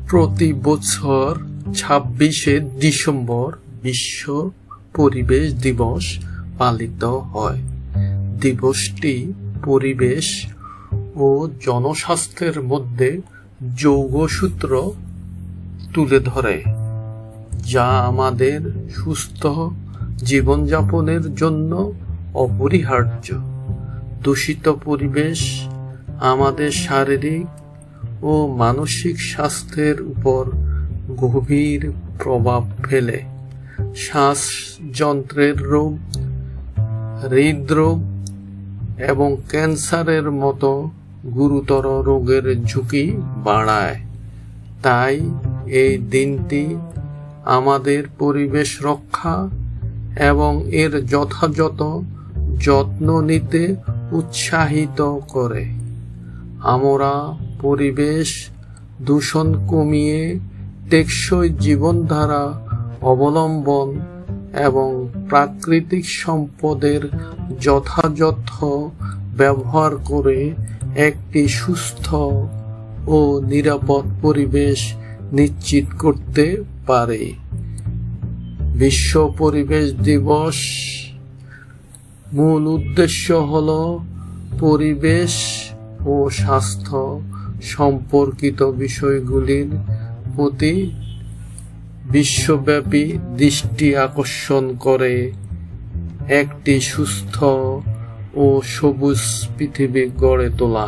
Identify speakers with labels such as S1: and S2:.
S1: প্রতি বছর ২৬শে ডিসেম্বর বিশ্ব পরিবেশ দিবস পালিত হয়। দিবসটি পরিবেশ ও জনস্বাস্থ্যের মধ্যে যোগসূত্র তুলে ধরে, যা আমাদের সুস্থ জীবনযাপনের জন্য অপরিহার্য। দূষিত পরিবেশ আমাদের শারীরিক ও মানসিক স্বাস্থ্যের উপর গভীর প্রভাব ফেলে। শ্বাসযন্ত্রের রোগ, হৃদরোগ এবং ক্যান্সারের মতো গুরুতর রোগের ঝুঁকি বাড়ায়। তাই এই দিনটি আমাদের পরিবেশ রক্ষা এবং এর যথাযথ যত্ন নিতে উৎসাহিত করে। আমরা পরিবেশ দূষণ কমিয়ে টেকসই জীবনধারা অবলম্বন এবং প্রাকৃতিক সম্পদের যথাযথ ব্যবহার করে একটি সুস্থ ও নিরাপদ পরিবেশ নিশ্চিত করতে পারি। বিশ্ব পরিবেশ দিবস মূল উদ্দেশ্য হল পরিবেশ ও স্বাস্থ্য সম্পর্কিত বিষয়গুলির প্রতি বিশ্বব্যাপী দৃষ্টি আকর্ষণ করে একটি সুস্থ ও সবুজ পৃথিবী গড়ে তোলা।